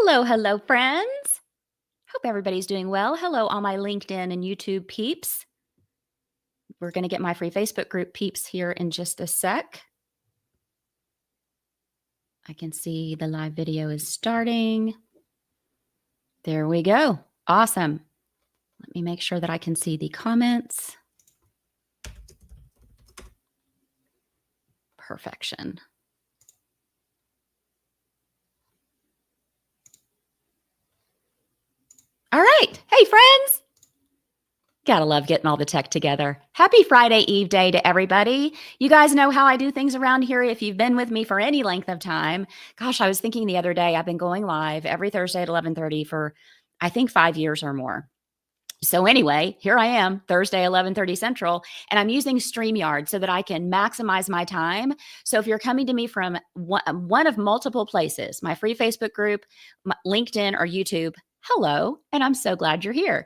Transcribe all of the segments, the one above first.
Hello, hello, friends. Hope everybody's doing well. Hello, all my LinkedIn and YouTube peeps. We're going to get my free Facebook group peeps here in just a sec. I can see the live video is starting. There we go. Awesome. Let me make sure that I can see the comments. Perfection. All right. Hey, friends. Gotta love getting all the tech together. Happy Friday Eve day to everybody. You guys know how I do things around here if you've been with me for any length of time. Gosh, I was thinking the other day, I've been going live every Thursday at 11:30 for, I think, 5 years or more. So anyway, here I am, Thursday, 11:30 Central, and I'm using StreamYard so that I can maximize my time. So if you're coming to me from one of multiple places, my free Facebook group, LinkedIn, or YouTube, hello, and I'm so glad you're here.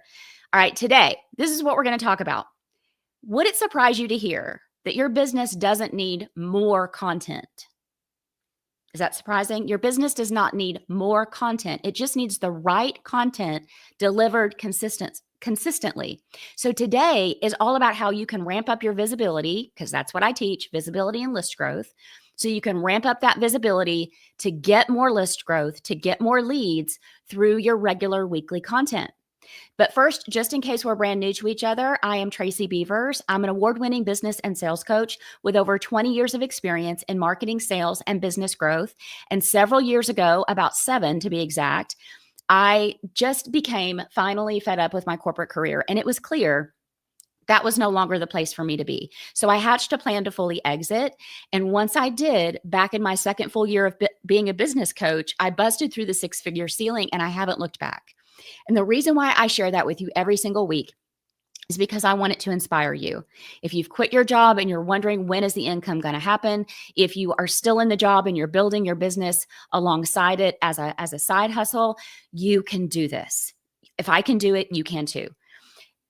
All right, today, this is what we're going to talk about. Would it surprise you to hear that your business doesn't need more content? Is that surprising? Your business does not need more content. It just needs the right content delivered consistently. So today is all about how you can ramp up your visibility, because that's what I teach, visibility and list growth. So you can ramp up that visibility to get more list growth, to get more leads through your regular weekly content. But first, just in case we're brand new to each other, I am Tracy Beavers. I'm an award-winning business and sales coach with over 20 years of experience in marketing, sales, and business growth. And several years ago, about 7 to be exact, I just became finally fed up with my corporate career. And it was clear that was no longer the place for me to be. So I hatched a plan to fully exit. And once I did, back in my second full year of being a business coach, I busted through the 6-figure ceiling and I haven't looked back. And the reason why I share that with you every single week is because I want it to inspire you. If you've quit your job and you're wondering when is the income going to happen, if you are still in the job and you're building your business alongside it as a side hustle, you can do this. If I can do it, you can too.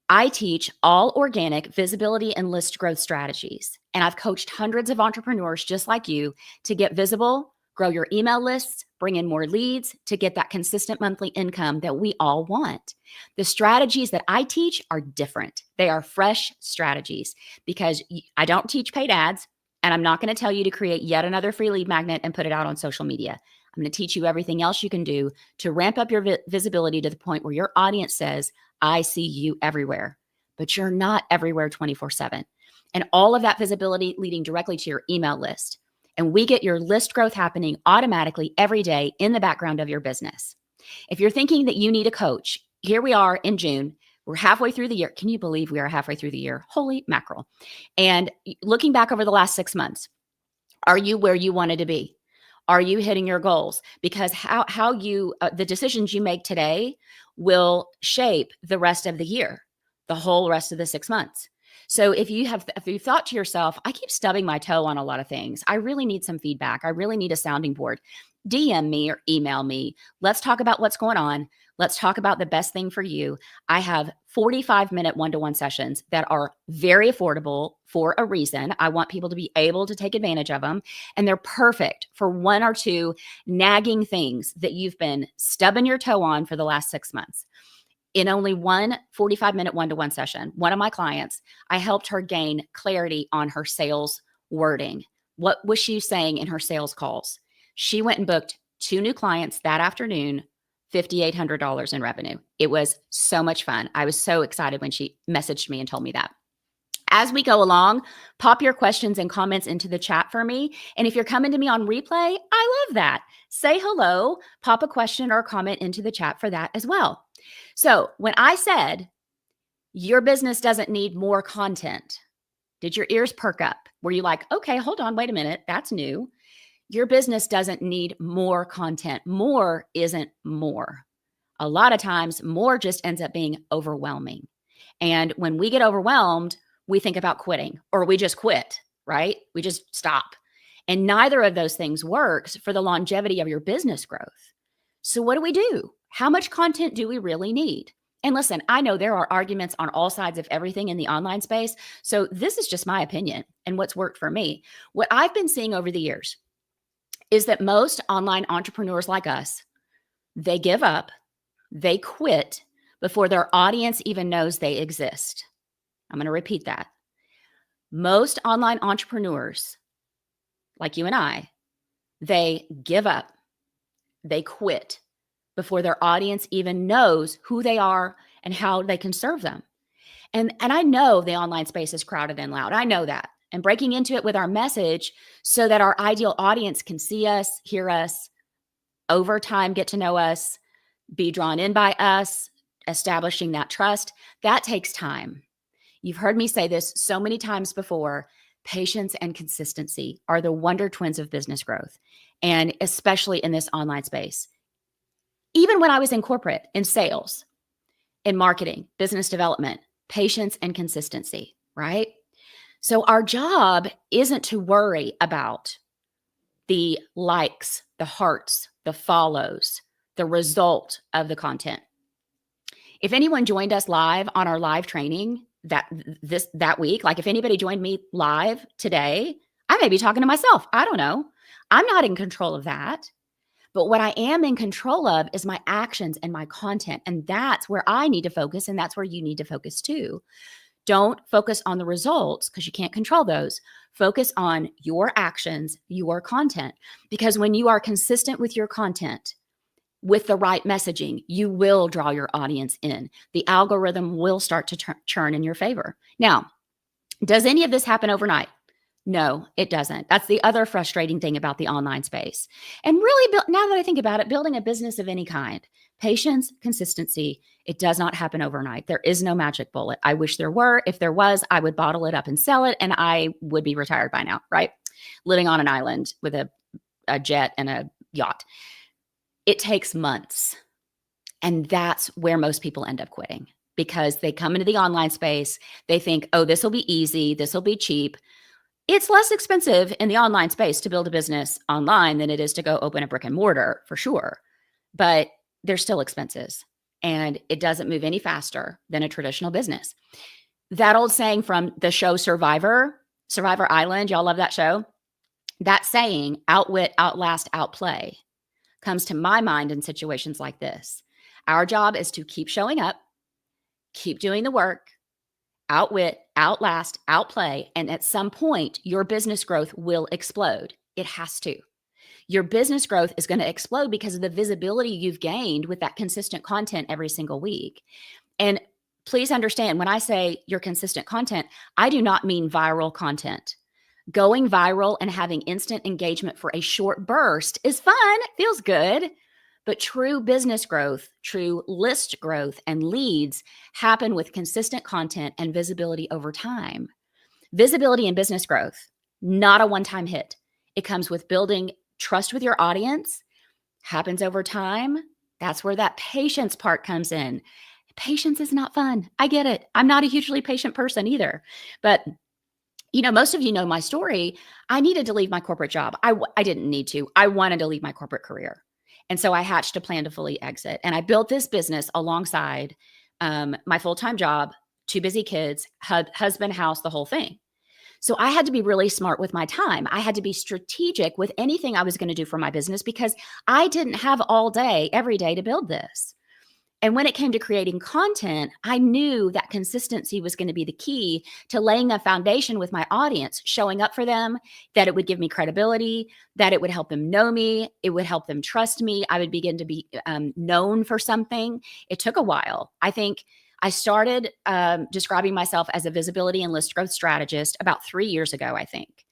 I teach all organic visibility and list growth strategies. And I've coached hundreds of entrepreneurs just like you to get visible, grow your email lists, bring in more leads to get that consistent monthly income that we all want. The strategies that I teach are different. They are fresh strategies because I don't teach paid ads, and I'm not going to tell you to create yet another free lead magnet and put it out on social media. I'm going to teach you everything else you can do to ramp up your visibility to the point where your audience says, I see you everywhere, but you're not everywhere 24/7. And all of that visibility leading directly to your email list. And we get your list growth happening automatically every day in the background of your business. If you're thinking that you need a coach, here we are in June. We're halfway through the year. Can you believe we are halfway through the year? Holy mackerel. And looking back over the last 6 months, are you where you wanted to be? Are you hitting your goals? Because the decisions you make today will shape the rest of the year, the whole rest of the 6 months. So if you thought to yourself, I keep stubbing my toe on a lot of things, I really need some feedback, I really need a sounding board, DM me or email me. Let's talk about what's going on. Let's talk about the best thing for you. I have 45-minute one-to-one sessions that are very affordable for a reason. I want people to be able to take advantage of them. And they're perfect for 1 or 2 nagging things that you've been stubbing your toe on for the last 6 months. In only one 45-minute one-to-one session, one of my clients, I helped her gain clarity on her sales wording. What was she saying in her sales calls? She went and booked 2 new clients that afternoon, $5,800 in revenue. It was so much fun. I was so excited when she messaged me and told me that. As we go along, pop your questions and comments into the chat for me. And if you're coming to me on replay, I love that. Say hello, pop a question or a comment into the chat for that as well. So when I said your business doesn't need more content, did your ears perk up? Were you like, okay, hold on, wait a minute, that's new. Your business doesn't need more content. More isn't more. A lot of times, more just ends up being overwhelming. And when we get overwhelmed, we think about quitting, or we just quit, right? We just stop. And neither of those things works for the longevity of your business growth. So what do? How much content do we really need? And listen, I know there are arguments on all sides of everything in the online space. So this is just my opinion and what's worked for me. What I've been seeing over the years is that most online entrepreneurs like us They give up, they quit before their audience even knows they exist. I'm going to repeat that. Most online entrepreneurs, like you and I, they give up, they quit before their audience even knows who they are and how they can serve them. And I know the online space is crowded and loud. I know that. And breaking into it with our message so that our ideal audience can see us, hear us, over time get to know us, be drawn in by us, establishing that trust, that takes time. You've heard me say this so many times before. Patience and consistency are the wonder twins of business growth, and especially in this online space. Even when I was in corporate, in sales, in marketing, business development, patience and consistency, right? So our job isn't to worry about the likes, the hearts, the follows, the result of the content. If anyone joined us live on our live training that week, like if anybody joined me live today, I may be talking to myself. I don't know. I'm not in control of that. But what I am in control of is my actions and my content. And that's where I need to focus. And that's where you need to focus too. Don't focus on the results because you can't control those. Focus on your actions, your content. Because when you are consistent with your content, with the right messaging, you will draw your audience in. The algorithm will start to churn in your favor. Now, does any of this happen overnight? No, it doesn't. That's the other frustrating thing about the online space. And really, now that I think about it, building a business of any kind, patience, consistency, it does not happen overnight. There is no magic bullet. I wish there were. If there was, I would bottle it up and sell it, and I would be retired by now, right? Living on an island with a jet and a yacht. It takes months. And that's where most people end up quitting because they come into the online space. They think, oh, this will be easy. This will be cheap. It's less expensive in the online space to build a business online than it is to go open a brick and mortar for sure. But there's still expenses and it doesn't move any faster than a traditional business. That old saying from the show Survivor Island, y'all love that show? That saying, outwit, outlast, outplay, comes to my mind in situations like this. Our job is to keep showing up, keep doing the work, outwit, outlast, outplay, and at some point, your business growth will explode. It has to. Your business growth is going to explode because of the visibility you've gained with that consistent content every single week. And please understand, when I say your consistent content, I do not mean viral content. Going viral and having instant engagement for a short burst is fun, it feels good. But true business growth, true list growth, and leads happen with consistent content and visibility over time. Visibility and business growth, not a one-time hit. It comes with building trust with your audience, happens over time. That's where that patience part comes in. Patience is not fun. I get it. I'm not a hugely patient person either. But most of you know my story. I needed to leave my corporate job. I didn't need to. I wanted to leave my corporate career. And so I hatched a plan to fully exit. And I built this business alongside my full-time job, 2 busy kids, husband, house, the whole thing. So I had to be really smart with my time. I had to be strategic with anything I was going to do for my business because I didn't have all day, every day to build this. And when it came to creating content, I knew that consistency was going to be the key to laying a foundation with my audience, showing up for them, that it would give me credibility, that it would help them know me, it would help them trust me. I would begin to be known for something. It took a while. I think I started describing myself as a visibility and list growth strategist about 3 years ago, I think.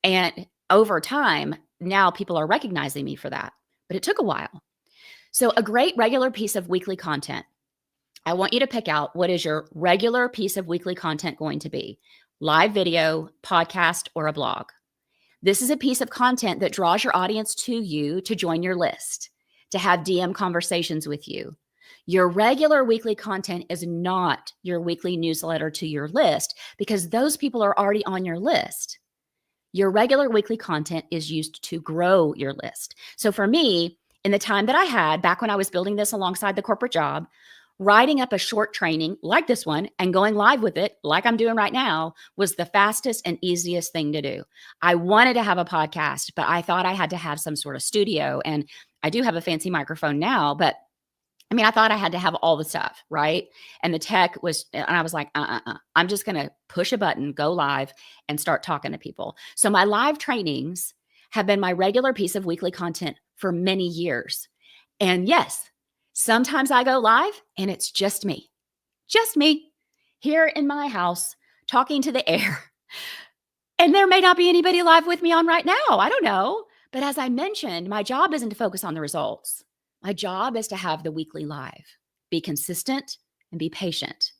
And over time, now people are recognizing me for that, but it took a while. So a great regular piece of weekly content. I want you to pick out what is your regular piece of weekly content going to be. Live video, podcast, or a blog. This is a piece of content that draws your audience to you to join your list, to have DM conversations with you. Your regular weekly content is not your weekly newsletter to your list because those people are already on your list. Your regular weekly content is used to grow your list. So for me, in the time that I had back when I was building this alongside the corporate job, writing up a short training like this one and going live with it like I'm doing right now was the fastest and easiest thing to do. I wanted to have a podcast, but I thought I had to have some sort of studio, and I do have a fancy microphone now, but I mean, I thought I had to have all the stuff, right? And the tech was, and I was like, I'm just going to push a button, go live, and start talking to people. So my live trainings have been my regular piece of weekly content for many years. And yes, sometimes I go live and it's just me here in my house talking to the air. And there may not be anybody live with me on right now. I don't know. But as I mentioned, my job isn't to focus on the results. My job is to have the weekly live, be consistent and be patient.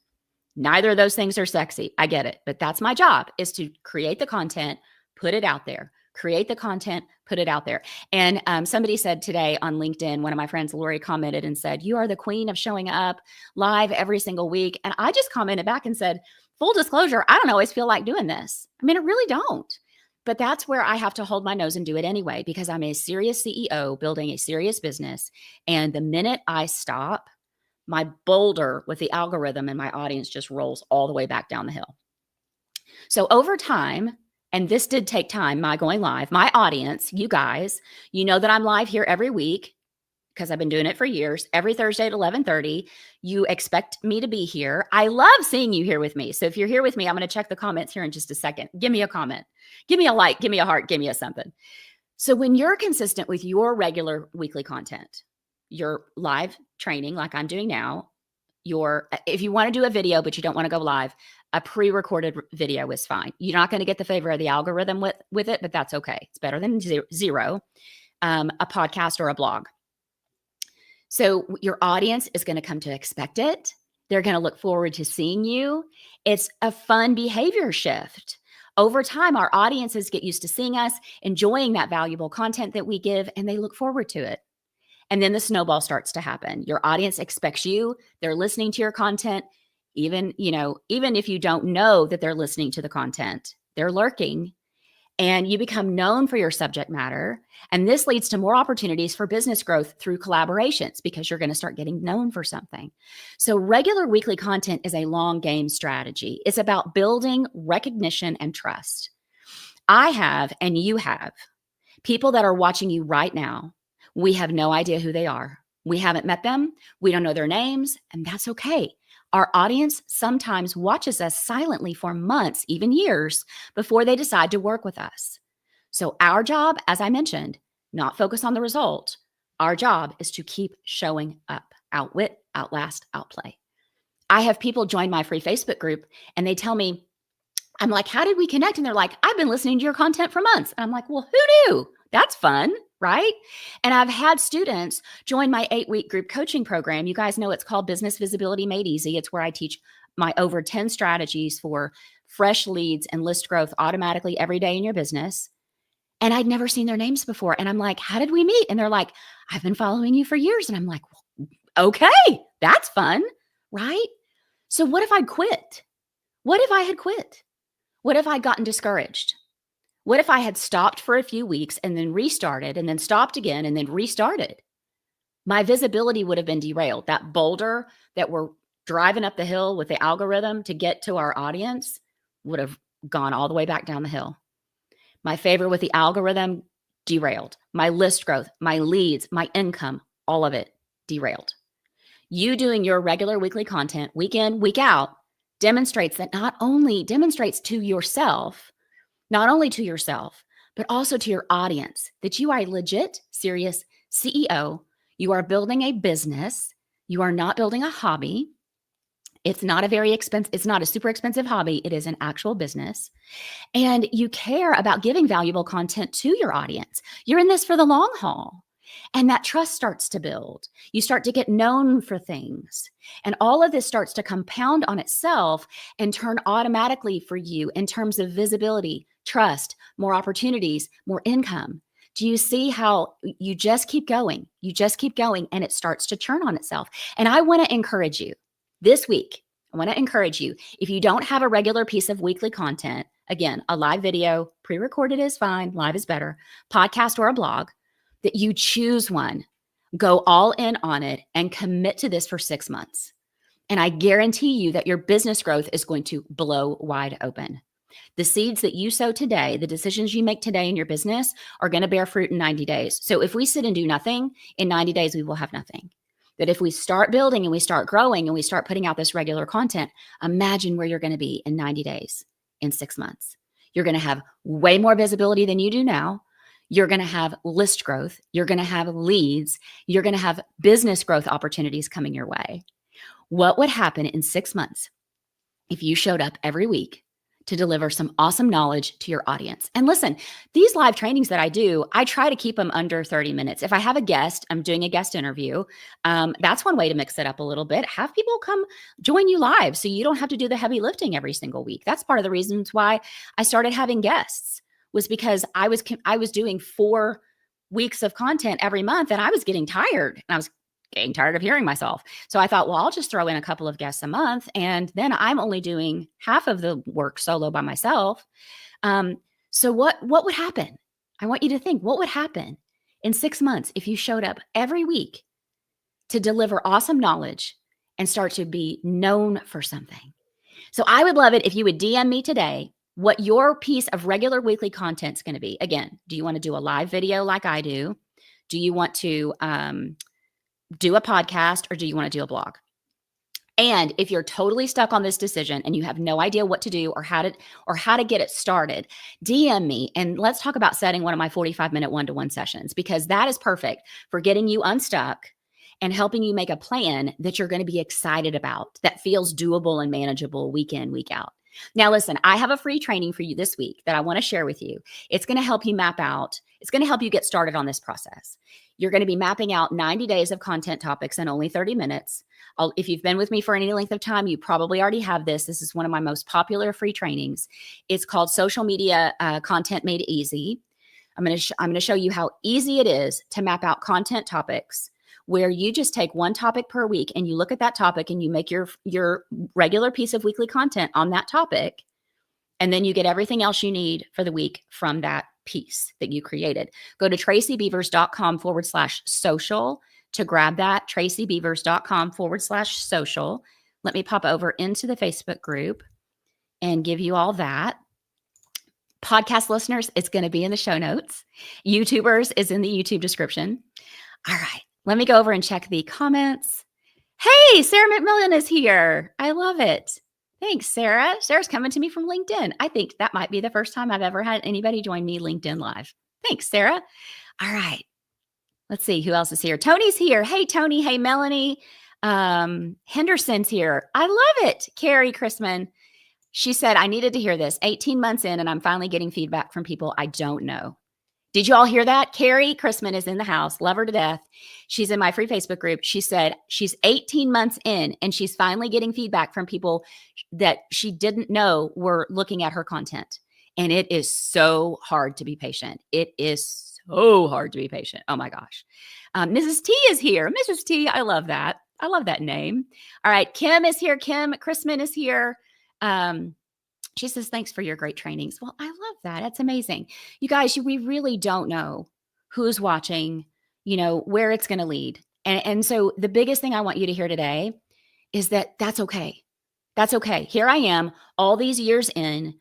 Neither of those things are sexy. I get it. But that's my job, is to create the content, put it out there. Create the content, put it out there. And somebody said today on LinkedIn, one of my friends, Lori, commented and said, "You are the queen of showing up live every single week." And I just commented back and said, full disclosure, I don't always feel like doing this. I mean, I really don't. But that's where I have to hold my nose and do it anyway, because I'm a serious CEO building a serious business. And the minute I stop, my boulder with the algorithm and my audience just rolls all the way back down the hill. So over time, and this did take time, my going live, my audience, you guys, you know that I'm live here every week because I've been doing it for years, every Thursday at 11:30. You expect me to be here. I love seeing you here with me. So if you're here with me, I'm going to check the comments here in just a second. Give me a comment. Give me a like. Give me a heart. Give me a something. So when you're consistent with your regular weekly content, your live training like I'm doing now, if you want to do a video but you don't want to go live, a pre-recorded video is fine. You're not going to get the favor of the algorithm with it, but that's okay. It's better than zero. A podcast or a blog. So your audience is going to come to expect it. They're going to look forward to seeing you. It's a fun behavior shift. Over time, our audiences get used to seeing us, enjoying that valuable content that we give, and they look forward to it. And then the snowball starts to happen. Your audience expects you. They're listening to your content. Even if you don't know that they're listening to the content, they're lurking. And you become known for your subject matter. And this leads to more opportunities for business growth through collaborations, because you're going to start getting known for something. So regular weekly content is a long game strategy. It's about building recognition and trust. I have, and you have, people that are watching you right now. We have no idea who they are. We haven't met them. We don't know their names, and that's okay. Our audience sometimes watches us silently for months, even years, before they decide to work with us. So our job, as I mentioned, not focus on the result. Our job is to keep showing up, outwit, outlast, outplay. I have people join my free Facebook group and they tell me, I'm like, how did we connect? And they're like, I've been listening to your content for months. And I'm like, well, who knew? That's fun, right? And I've had students join my 8-week group coaching program. You guys know it's called Business Visibility Made Easy. It's where I teach my over 10 strategies for fresh leads and list growth automatically every day in your business. And I'd never seen their names before. And I'm like, how did we meet? And they're like, I've been following you for years. And I'm like, well, okay, that's fun, right? So what if I quit? What if I had quit? What if I'd gotten discouraged? What if I had stopped for a few weeks and then restarted and then stopped again and then restarted? My visibility would have been derailed. That boulder that we're driving up the hill with the algorithm to get to our audience would have gone all the way back down the hill. My favor with the algorithm derailed. My list growth, my leads, my income, all of it derailed. You doing your regular weekly content week in, week out demonstrates to yourself, not only to yourself, but also to your audience, that you are a legit, serious CEO. You are building a business. You are not building a hobby. It's not a super expensive hobby. It is an actual business. And you care about giving valuable content to your audience. You're in this for the long haul. And that trust starts to build. You start to get known for things. And all of this starts to compound on itself and turn automatically for you in terms of visibility, trust, more opportunities, more income. Do you see how you just keep going? You just keep going and it starts to churn on itself. And I want to encourage you this week. I want to encourage you, if you don't have a regular piece of weekly content, again, a live video, pre-recorded is fine, live is better, podcast or a blog, that you choose one, go all in on it and commit to this for 6 months. And I guarantee you that your business growth is going to blow wide open. The seeds that you sow today, the decisions you make today in your business are going to bear fruit in 90 days. So if we sit and do nothing, in 90 days, we will have nothing. But if we start building and we start growing and we start putting out this regular content, imagine where you're going to be in 90 days, in 6 months. You're going to have way more visibility than you do now. You're going to have list growth. You're going to have leads. You're going to have business growth opportunities coming your way. What would happen in 6 months if you showed up every week to deliver some awesome knowledge to your audience? And listen, these live trainings that I do, I try to keep them under 30 minutes. If I have a guest, I'm doing a guest interview. That's one way to mix it up a little bit. Have people come join you live so you don't have to do the heavy lifting every single week. That's part of the reasons why I started having guests, was because I was doing 4 weeks of content every month and I was getting tired, and I was getting tired of hearing myself. So I thought, well, I'll just throw in a couple of guests a month, and then I'm only doing half of the work solo by myself. So what would happen? I want you to think, what would happen in 6 months if you showed up every week to deliver awesome knowledge and start to be known for something? So I would love it if you would DM me today what your piece of regular weekly content is going to be. Again, do you want to do a live video like I do? Do you want to do a podcast, or do you want to do a blog? And if you're totally stuck on this decision and you have no idea what to do or how to get it started, DM me and let's talk about setting one of my 45-minute one-to-one sessions, because that is perfect for getting you unstuck and helping you make a plan that you're going to be excited about, that feels doable and manageable week in, week out. Now, listen, I have a free training for you this week that I want to share with you. It's going to help you map out. It's going to help you get started on this process. You're going to be mapping out 90 days of content topics in only 30 minutes. If you've been with me for any length of time, you probably already have this. This is one of my most popular free trainings. It's called Social Media Content Made Easy. I'm going to show you how easy it is to map out content topics, where you just take one topic per week and you look at that topic and you make your regular piece of weekly content on that topic. And then you get everything else you need for the week from that piece that you created. Go to tracybeavers.com/social to grab that. tracybeavers.com/social. Let me pop over into the Facebook group and give you all that. Podcast listeners, it's going to be in the show notes. YouTubers is in the YouTube description. All right. Let me go over and check the comments. Hey, Sarah McMillan is here. I love it. Thanks, Sarah. Sarah's coming to me from LinkedIn. I think that might be the first time I've ever had anybody join me LinkedIn Live. Thanks, Sarah. All right. Let's see who else is here. Tony's here. Hey, Tony. Hey, Melanie. Henderson's here. I love it. Carrie Chrisman. She said, I needed to hear this. 18 months in, and I'm finally getting feedback from people I don't know. Did you all hear that? Carrie Chrisman is in the house. Love her to death. She's in my free Facebook group. She said she's 18 months in and she's finally getting feedback from people that she didn't know were looking at her content. And it is so hard to be patient. It is so hard to be patient. Oh my gosh. Mrs. T is here. Mrs. T, I love that. I love that name. All right. Kim is here. Kim Chrisman is here. She says, thanks for your great trainings. Well, I love that. It's amazing. You guys, we really don't know who's watching, where it's going to lead. And so the biggest thing I want you to hear today is that that's okay. That's okay. Here I am, all these years in,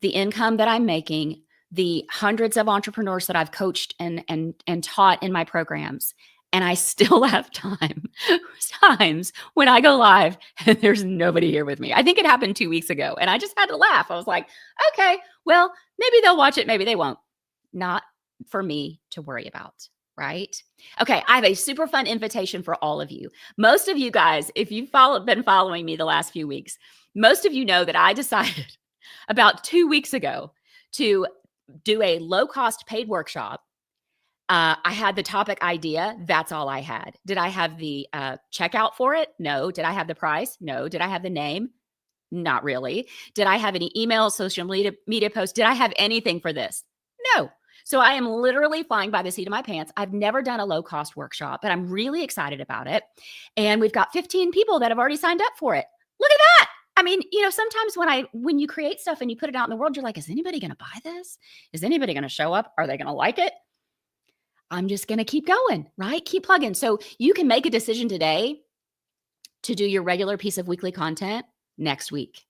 the income that I'm making, the hundreds of entrepreneurs that I've coached and taught in my programs. And I still have times when I go live and there's nobody here with me. I think it happened 2 weeks ago and I just had to laugh. I was like, okay, well, maybe they'll watch it. Maybe they won't. Not for me to worry about, right? Okay, I have a super fun invitation for all of you. Most of you guys, if you've been following me the last few weeks, most of you know that I decided about 2 weeks ago to do a low-cost paid workshop. I had the topic idea. That's all I had. Did I have the checkout for it? No. Did I have the price? No. Did I have the name? Not really. Did I have any emails, social media posts? Did I have anything for this? No. So I am literally flying by the seat of my pants. I've never done a low-cost workshop, but I'm really excited about it. And we've got 15 people that have already signed up for it. Look at that. I mean, sometimes when you create stuff and you put it out in the world, you're like, is anybody going to buy this? Is anybody going to show up? Are they going to like it? I'm just going to keep going, right? Keep plugging. So you can make a decision today to do your regular piece of weekly content next week.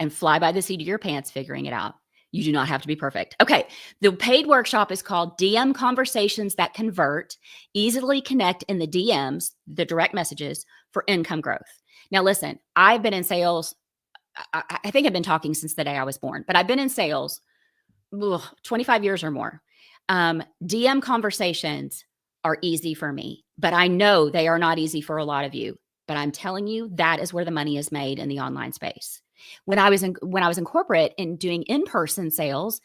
and fly by the seat of your pants figuring it out. You do not have to be perfect. Okay. The paid workshop is called DM Conversations That Convert, Easily Connect in the DMs, the direct messages for income growth. Now, listen, I've been in sales. I think I've been talking since the day I was born, but I've been in sales 25 years or more. DM conversations are easy for me, but I know they are not easy for a lot of you. But I'm telling you, that is where the money is made in the online space. When I was in corporate and doing in-person sales,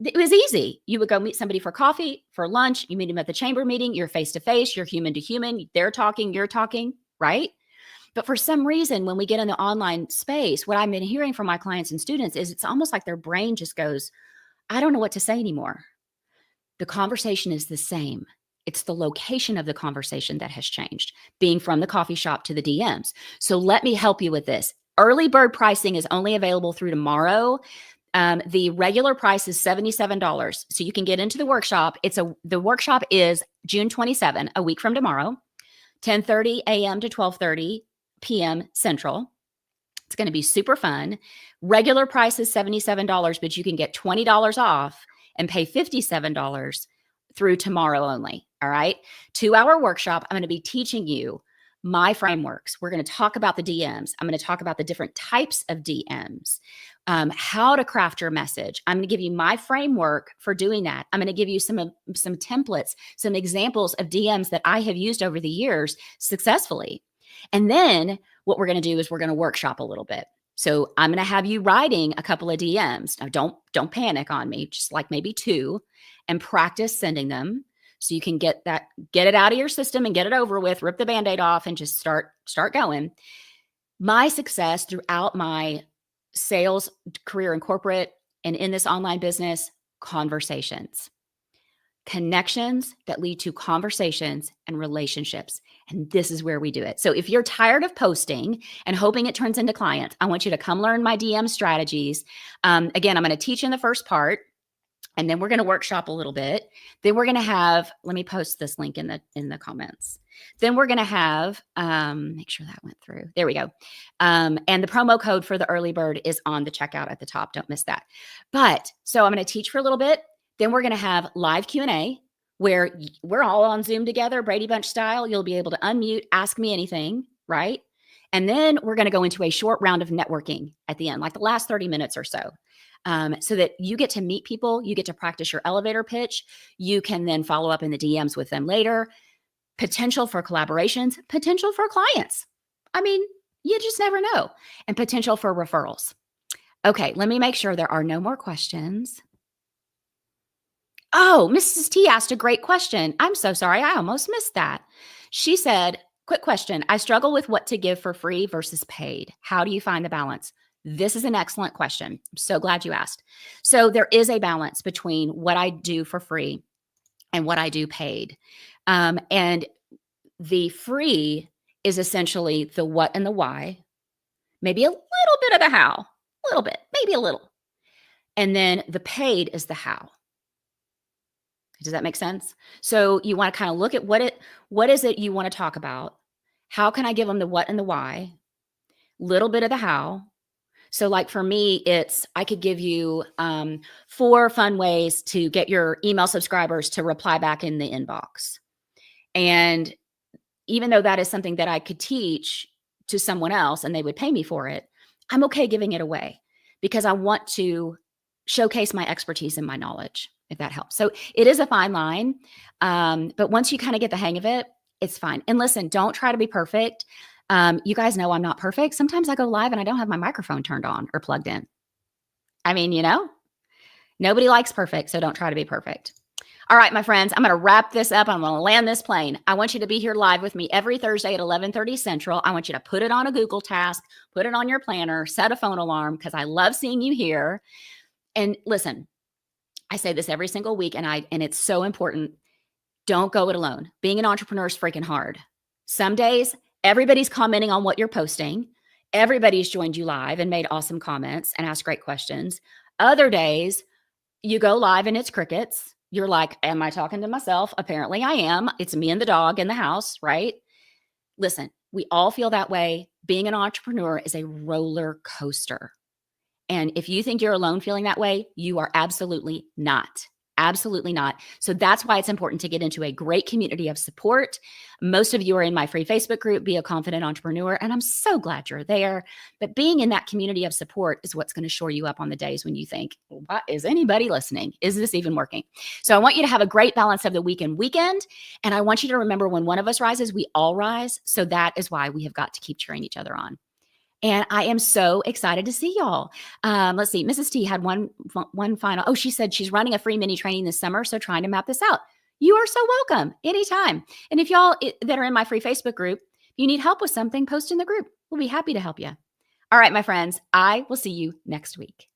it was easy. You would go meet somebody for coffee, for lunch, you meet them at the chamber meeting, you're face to face, you're human to human, they're talking, you're talking, right? But for some reason, when we get in the online space, what I've been hearing from my clients and students is it's almost like their brain just goes, I don't know what to say anymore. The conversation is the same. It's the location of the conversation that has changed, being from the coffee shop to the DMs. So let me help you with this. Early bird pricing is only available through tomorrow. The regular price is $77. So you can get into the workshop. The workshop is June 27, a week from tomorrow, 10:30 a.m. to 12:30 p.m. Central. It's going to be super fun. Regular price is $77, but you can get $20 off and pay $57 through tomorrow only. All right. 2-hour workshop. I'm going to be teaching you my frameworks. We're going to talk about the DMs. I'm going to talk about the different types of DMs, how to craft your message. I'm going to give you my framework for doing that. I'm going to give you some templates, some examples of DMs that I have used over the years successfully. And then what we're going to do is we're going to workshop a little bit. So I'm going to have you writing a couple of DMs. Now, don't panic on me, just like maybe 2, and practice sending them so you can get it out of your system and get it over with, rip the Band-Aid off and just start going. My success throughout my sales career in corporate and in this online business, conversations. Connections that lead to conversations and relationships. And this is where we do it. So if you're tired of posting and hoping it turns into clients, I want you to come learn my DM strategies. Again, I'm going to teach in the first part, and then we're going to workshop a little bit. Then we're going to have, let me post this link in the comments. Then we're going to have, make sure that went through. There we go. And the promo code for the early bird is on the checkout at the top. Don't miss that. But so I'm going to teach for a little bit. Then we're going to have live Q&A where we're all on Zoom together, Brady Bunch style. You'll be able to unmute, ask me anything, right? And then we're going to go into a short round of networking at the end, like the last 30 minutes or so. So that you get to meet people, you get to practice your elevator pitch. You can then follow up in the DMs with them later. Potential for collaborations, potential for clients. I mean, you just never know. And potential for referrals. Okay, let me make sure there are no more questions. Oh, Mrs. T asked a great question. I'm so sorry. I almost missed that. She said, quick question. I struggle with what to give for free versus paid. How do you find the balance? This is an excellent question. I'm so glad you asked. So there is a balance between what I do for free and what I do paid. And the free is essentially the what and the why, maybe a little bit of the how, a little bit, maybe a little. And then the paid is the how. Does that make sense? So you want to kind of look at what is it you want to talk about? How can I give them the what and the why? Little bit of the how. So like for me, I could give you 4 fun ways to get your email subscribers to reply back in the inbox. And even though that is something that I could teach to someone else and they would pay me for it, I'm okay giving it away because I want to showcase my expertise and my knowledge, if that helps. So it is a fine line. But once you kind of get the hang of it, it's fine. And listen, don't try to be perfect. You guys know I'm not perfect. Sometimes I go live and I don't have my microphone turned on or plugged in. I mean, nobody likes perfect, so don't try to be perfect. All right, my friends, I'm going to wrap this up. I'm going to land this plane. I want you to be here live with me every Thursday at 11:30 Central. I want you to put it on a Google task, put it on your planner, set a phone alarm because I love seeing you here. And listen, I say this every single week and it's so important. Don't go it alone. Being an entrepreneur is freaking hard. Some days, everybody's commenting on what you're posting. Everybody's joined you live and made awesome comments and asked great questions. Other days, you go live and it's crickets. You're like, am I talking to myself? Apparently I am. It's me and the dog in the house, right? Listen, we all feel that way. Being an entrepreneur is a roller coaster. And if you think you're alone feeling that way, you are absolutely not. Absolutely not. So that's why it's important to get into a great community of support. Most of you are in my free Facebook group, Be a Confident Entrepreneur, and I'm so glad you're there. But being in that community of support is what's going to shore you up on the days when you think, what is anybody listening? Is this even working? So I want you to have a great balance of the week and weekend. And I want you to remember when one of us rises, we all rise. So that is why we have got to keep cheering each other on. And I am so excited to see y'all. Let's see. Mrs. T had one final. Oh, she said she's running a free mini training this summer, so trying to map this out. You are so welcome anytime. And if y'all that are in my free Facebook group, if you need help with something, post in the group. We'll be happy to help you. All right, my friends, I will see you next week.